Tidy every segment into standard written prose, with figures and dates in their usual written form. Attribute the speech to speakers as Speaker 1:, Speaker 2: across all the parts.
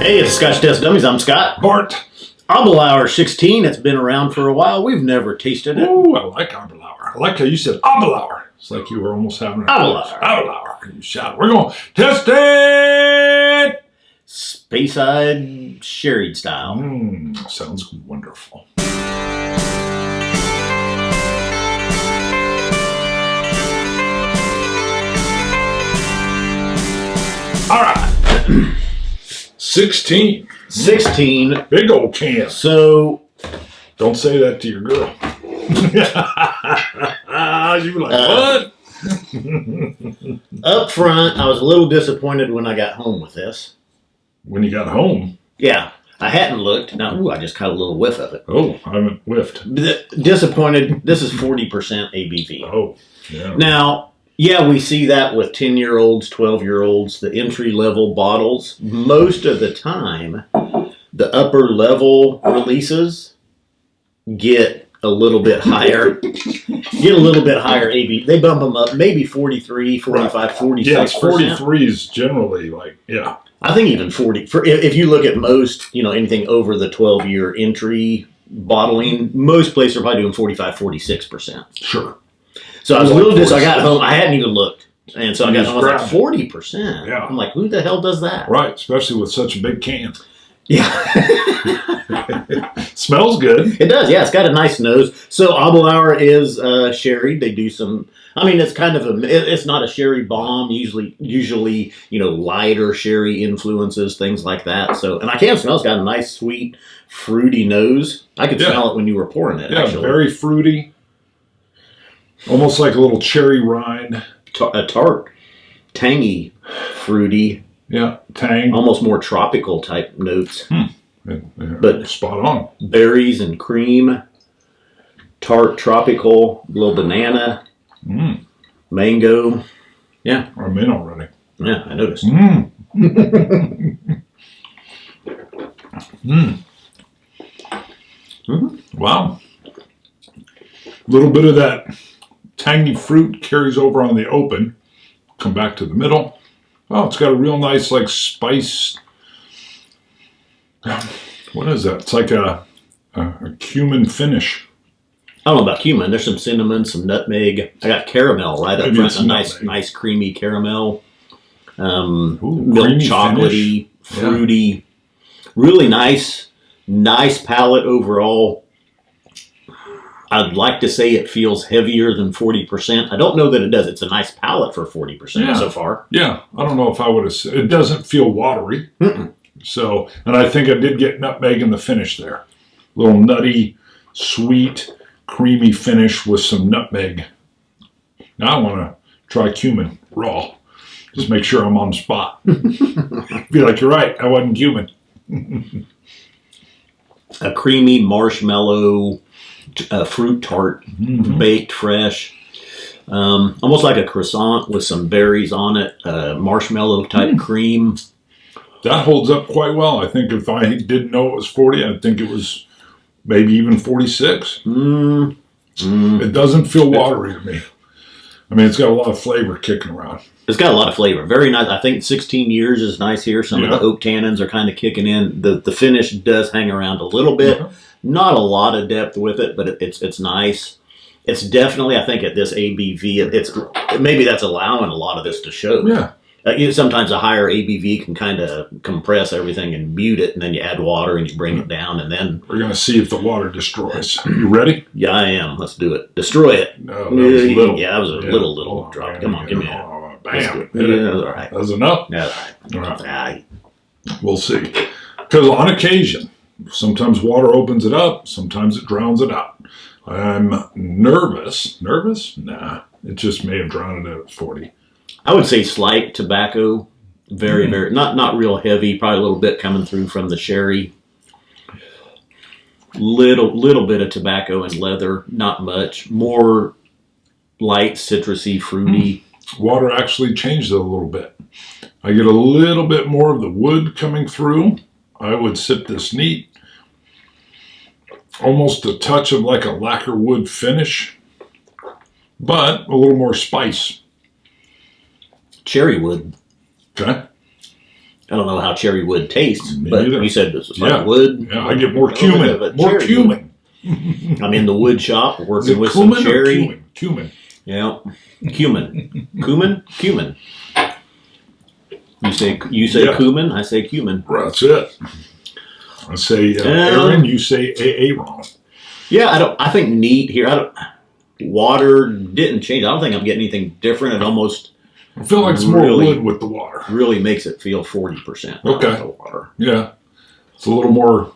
Speaker 1: Hey, it's Scotch Test Dummies. I'm Scott.
Speaker 2: Bart.
Speaker 1: Aberlour 16. It's been around for a while. We've never tasted it.
Speaker 2: Ooh, I like Aberlour. I like how you said Aberlour. It's like you were almost having
Speaker 1: Aberlour.
Speaker 2: Aberlour. You shout. We're going to test it.
Speaker 1: Speyside sherry style.
Speaker 2: Sounds wonderful. All right. 16.
Speaker 1: 16.
Speaker 2: Big old can.
Speaker 1: So.
Speaker 2: Don't say that to your girl. She'd be like, what?
Speaker 1: Up front, I was a little disappointed when I got home with this.
Speaker 2: When you got home?
Speaker 1: Yeah. I hadn't looked. Now, I just caught a little whiff of it.
Speaker 2: Oh, I haven't whiffed.
Speaker 1: Disappointed. This is 40% ABV.
Speaker 2: Oh, yeah.
Speaker 1: Now, yeah, we see that with 10-year-olds, 12-year-olds, the entry-level bottles. Most of the time, the upper-level releases get a little bit higher. ABV. They bump them up, maybe 43, 45, 46%.
Speaker 2: Yes, 43 is generally like, yeah.
Speaker 1: I think even 40. If you look at most, anything over the 12-year entry bottling, most places are probably doing 45, 46%.
Speaker 2: Sure.
Speaker 1: So I was a little I got home. I hadn't even looked. And so I got home. I was like, 40%.
Speaker 2: Yeah.
Speaker 1: I'm like, who the hell does that?
Speaker 2: Right. Especially with such a big can.
Speaker 1: Yeah.
Speaker 2: Smells good.
Speaker 1: It does. Yeah. It's got a nice nose. So Aberlour is sherry. They do some, it's kind of it's not a sherry bomb. Usually, lighter sherry influences, things like that. So, and I can smell it's got a nice, sweet, fruity nose. I could smell it when you were pouring it, actually.
Speaker 2: Very fruity. Almost like a little cherry rind.
Speaker 1: A tart, tangy, fruity.
Speaker 2: Yeah, tang.
Speaker 1: Almost more tropical type notes.
Speaker 2: But spot on.
Speaker 1: Berries and cream. Tart, tropical, little banana. Mango. Yeah.
Speaker 2: I'm in already.
Speaker 1: Yeah, I noticed.
Speaker 2: Wow. A little bit of that tangy fruit carries over on the open. Come back to the middle. Oh, it's got a real nice, like, spice. What is that? It's like a cumin finish.
Speaker 1: I don't know about cumin. There's some cinnamon, some nutmeg. I got caramel right up front. A nice creamy caramel. Milk chocolatey, fruity. Really nice palate overall. I'd like to say it feels heavier than 40%. I don't know that it does. It's a nice palate for 40% so far.
Speaker 2: Yeah, I don't know if I would have said. It doesn't feel watery. So, and I think I did get nutmeg in the finish there. A little nutty, sweet, creamy finish with some nutmeg. Now I want to try cumin raw. Just make sure I'm on the spot. Be like, you're right, I wasn't cumin.
Speaker 1: A creamy marshmallow fruit tart, baked fresh. Almost like a croissant with some berries on it. Marshmallow type cream.
Speaker 2: That holds up quite well. I think if I didn't know it was 40, I'd think it was maybe even 46. It doesn't feel watery to me. It's got a lot of flavor kicking around.
Speaker 1: It's got a lot of flavor. Very nice. I think 16 years is nice here. Some of the oak tannins are kind of kicking in. The finish does hang around a little bit. Not a lot of depth with it, but it's nice. It's definitely, I think, at this ABV, maybe that's allowing a lot of this to show.
Speaker 2: Yeah.
Speaker 1: Sometimes a higher ABV can kind of compress everything and mute it, and then you add water and you bring it down, and then...
Speaker 2: We're going to see if the water destroys. You ready?
Speaker 1: Yeah, I am. Let's do it. Destroy it.
Speaker 2: No, that was a little.
Speaker 1: Yeah, that was a little drop.
Speaker 2: Man,
Speaker 1: Come on, give me
Speaker 2: that.
Speaker 1: Bam.
Speaker 2: Yeah,
Speaker 1: that's all right.
Speaker 2: That's enough?
Speaker 1: Yeah,
Speaker 2: all right. We'll see. Because on occasion, sometimes water opens it up, sometimes it drowns it out. I'm nervous. Nervous? Nah. It just may have drowned it at 40.
Speaker 1: I would say slight tobacco. Very, very, not real heavy. Probably a little bit coming through from the sherry. Little bit of tobacco and leather. Not much. More light, citrusy, fruity.
Speaker 2: Water actually changed it a little bit. I get a little bit more of the wood coming through. I would sip this neat. Almost a touch of like a lacquer wood finish, but a little more spice.
Speaker 1: Cherry wood.
Speaker 2: Okay.
Speaker 1: I don't know how cherry wood tastes,
Speaker 2: Me
Speaker 1: but
Speaker 2: neither.
Speaker 1: you said this was like wood.
Speaker 2: Yeah, I get more cumin. More cumin.
Speaker 1: I'm in the wood shop working with
Speaker 2: cumin
Speaker 1: some cherry.
Speaker 2: Or cumin.
Speaker 1: Yeah, cumin. Cumin. You say cumin. I say cumin.
Speaker 2: That's it. I say Aaron. You say Aaron.
Speaker 1: Yeah, I think neat here. Water didn't change. I don't think I'm getting anything different. It almost.
Speaker 2: I feel like it's more wood with the water.
Speaker 1: Really makes it feel 40%.
Speaker 2: Okay.
Speaker 1: The water.
Speaker 2: Yeah, it's a little more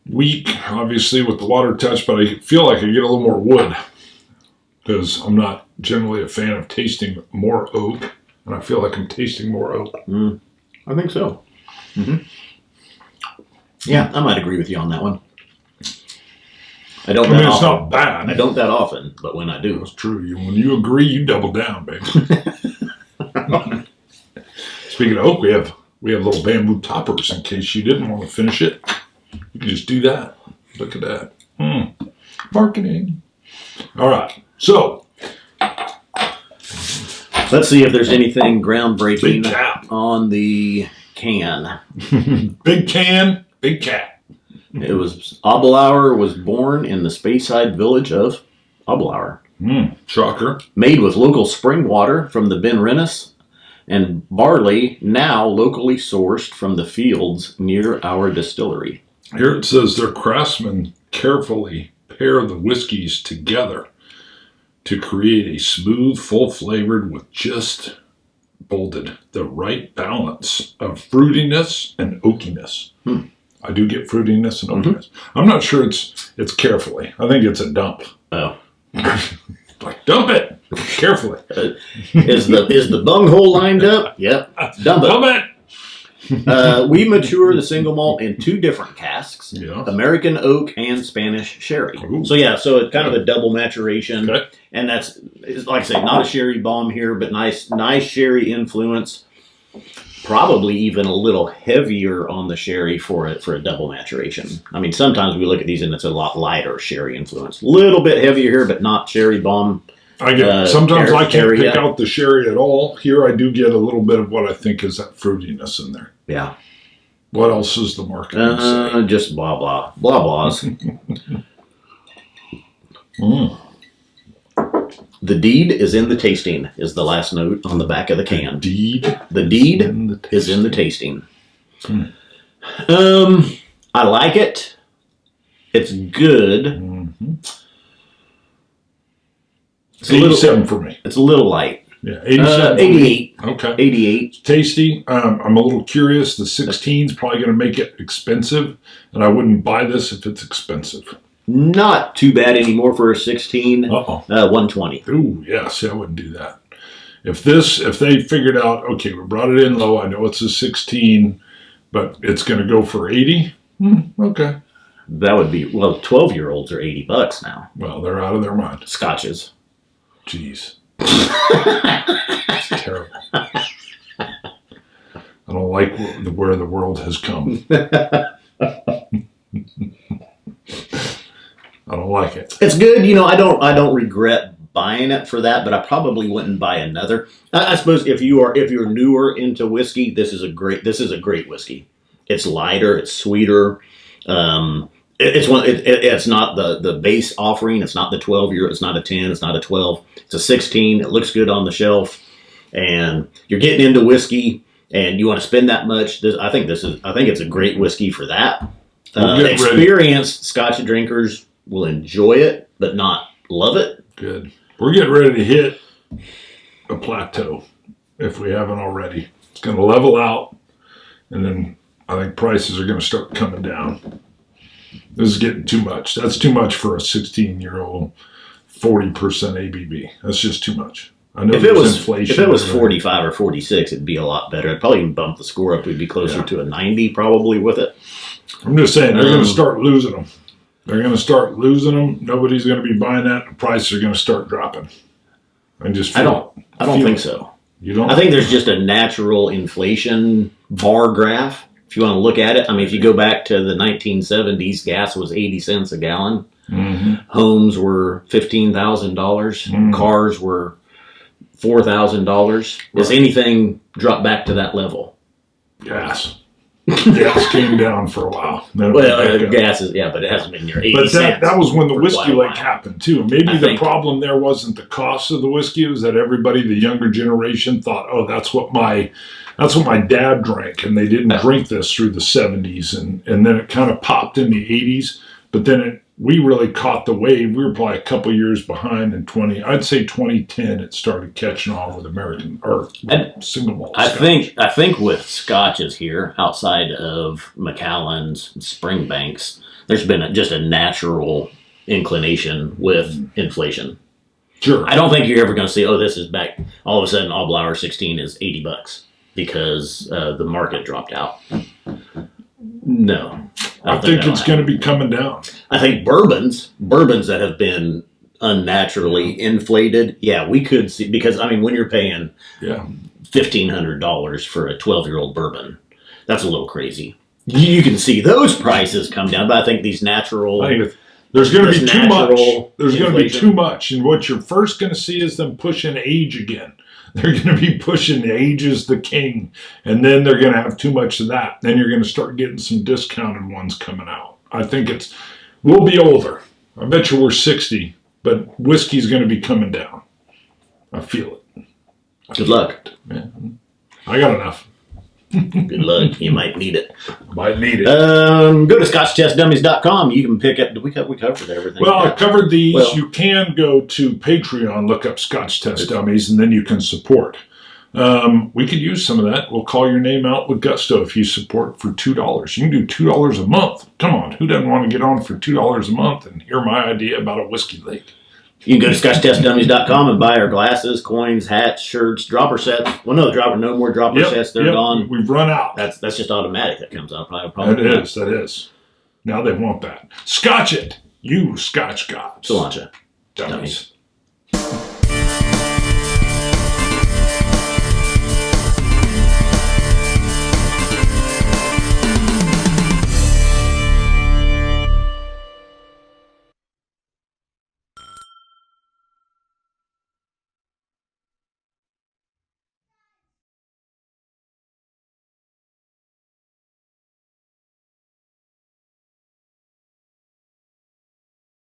Speaker 2: weak, obviously, with the water touch, but I feel like I get a little more wood because I'm not generally a fan of tasting more oak, and I feel like I'm tasting more oak.
Speaker 1: I think so. Mm-hmm. Yeah, I might agree with you on that one. I mean,
Speaker 2: it's not bad.
Speaker 1: I don't that often, but when I do.
Speaker 2: That's true. When you agree, you double down, baby. Speaking of oak, we have little bamboo toppers in case you didn't want to finish it. You can just do that. Look at that. Marketing. All right. So.
Speaker 1: Let's see if there's anything groundbreaking
Speaker 2: Big cap.
Speaker 1: on the can.
Speaker 2: Big can, big cat.
Speaker 1: It was Aberlour was born in the Speyside village of Aberlour.
Speaker 2: Shocker.
Speaker 1: Made with local spring water from the Ben Rennis and barley now locally sourced from the fields near our distillery.
Speaker 2: Here it says their craftsmen carefully pair the whiskeys together to create a smooth, full-flavored with just bolded the right balance of fruitiness and oakiness. I do get fruitiness and oakiness. I'm not sure it's carefully. I think it's a dump.
Speaker 1: Oh.
Speaker 2: Like, dump it carefully.
Speaker 1: Is the bunghole lined up? Yep. Dump it.
Speaker 2: Dump it.
Speaker 1: We mature the single malt in 2 different casks,
Speaker 2: Yeah.
Speaker 1: American oak and Spanish sherry.
Speaker 2: Ooh.
Speaker 1: So it's kind of a double maturation.
Speaker 2: Okay.
Speaker 1: And it's like I say, not a sherry bomb here, but nice sherry influence. Probably even a little heavier on the sherry for a double maturation. I mean, sometimes we look at these and it's a lot lighter sherry influence. A little bit heavier here, but not sherry bomb.
Speaker 2: Sometimes I can't pick out the sherry at all. Here I do get a little bit of what I think is that fruitiness in there.
Speaker 1: Yeah.
Speaker 2: What else is the marketing say?
Speaker 1: Just blah, blah. Blah, blahs. The deed is in the tasting, is the last note on the back of the can. The deed is in the tasting. I like it. It's good.
Speaker 2: It's 87 for me.
Speaker 1: It's a little light.
Speaker 2: Yeah, 87.
Speaker 1: 88.
Speaker 2: Okay.
Speaker 1: 88.
Speaker 2: It's tasty. I'm a little curious. The 16 is probably going to make it expensive, and I wouldn't buy this if it's expensive.
Speaker 1: Not too bad anymore for a 16. 120.
Speaker 2: Ooh, yeah. See, I wouldn't do that. If they figured out, okay, we brought it in low. I know it's a 16, but it's going to go for 80. Okay.
Speaker 1: That would be 12-year-olds are $80 now.
Speaker 2: Well, they're out of their mind.
Speaker 1: Scotches.
Speaker 2: Jeez. It's terrible. I don't like where the world has come. I don't like it.
Speaker 1: It's good. I don't regret buying it for that, but I probably wouldn't buy another. I suppose if you're newer into whiskey, this is a great whiskey. It's lighter, it's sweeter. It's not the base offering. It's not the 12-year. It's not a 10. It's not a 12. It's a 16. It looks good on the shelf, and you're getting into whiskey, and you want to spend that much. I think it's a great whiskey for that. Experienced Scotch drinkers will enjoy it, but not love it.
Speaker 2: Good. We're getting ready to hit a plateau if we haven't already. It's going to level out, and then I think prices are going to start coming down. This is getting too much. That's too much for a 16-year-old 40% ABV. That's just too much. I know there's inflation.
Speaker 1: If it was 45 or 46, it'd be a lot better. It'd probably even bump the score up. We'd be closer to a 90 probably with it.
Speaker 2: I'm just saying, they're going to start losing them. They're going to start losing them. Nobody's going to be buying that. The prices are going to start dropping. I don't
Speaker 1: think so.
Speaker 2: You don't?
Speaker 1: I think there's just a natural inflation bar graph. If you want to look at it, I mean, if you go back to the 1970s, gas was 80 cents a gallon. Homes were $15,000. Cars were $4,000. Does anything drop back to that level?
Speaker 2: Gas. Gas came down for a while.
Speaker 1: Gas is, but it hasn't been near 80
Speaker 2: But
Speaker 1: cents.
Speaker 2: that was when the whiskey lake happened too. Maybe the problem there wasn't the cost of the whiskey; it was that everybody, the younger generation, thought, "Oh, that's what my dad drank," and they didn't drink this through the 70s, and then it kind of popped in the 80s. But then we really caught the wave. We were probably a couple years behind in 2010. It started catching on with American or single malt.
Speaker 1: I think with scotches here outside of Macallan's, Springbanks, there's been just a natural inclination with inflation.
Speaker 2: Sure.
Speaker 1: I don't think you're ever going to see, this is back. All of a sudden, Aberlour 16 is $80 because the market dropped out. No.
Speaker 2: I think it's going to be coming down.
Speaker 1: I think bourbons that have been unnaturally inflated, we could see, because when you're paying $1,500 for a 12-year-old bourbon, that's a little crazy. You can see those prices come down, but I think these natural...
Speaker 2: There's going to be too much. There's going to be too much, and what you're first going to see is them pushing age again. They're going to be pushing age is the king, and then they're going to have too much of that. Then you're going to start getting some discounted ones coming out. I think we'll be older. I bet you we're 60, but whiskey's going to be coming down. I feel it.
Speaker 1: Good luck.
Speaker 2: Yeah. I got enough.
Speaker 1: Good luck. You might need it.
Speaker 2: Might need it.
Speaker 1: Go to ScotchTestDummies.com. You can pick up. We covered everything.
Speaker 2: Well, I covered these. Well, you can go to Patreon, look up Scotch Test Dummies, and then you can support. We could use some of that. We'll call your name out with gusto if you support for $2. You can do $2 a month. Come on, who doesn't want to get on for $2 a month and hear my idea about a whiskey lake?
Speaker 1: You can go to ScotchTestDummies.com and buy our glasses, coins, hats, shirts, dropper sets. Well, no more dropper sets. They're gone.
Speaker 2: We've run out.
Speaker 1: That's just automatic. That comes out.
Speaker 2: That is. Now they want that. Scotch It. You Scotch gods.
Speaker 1: Cilantro.
Speaker 2: Dummies.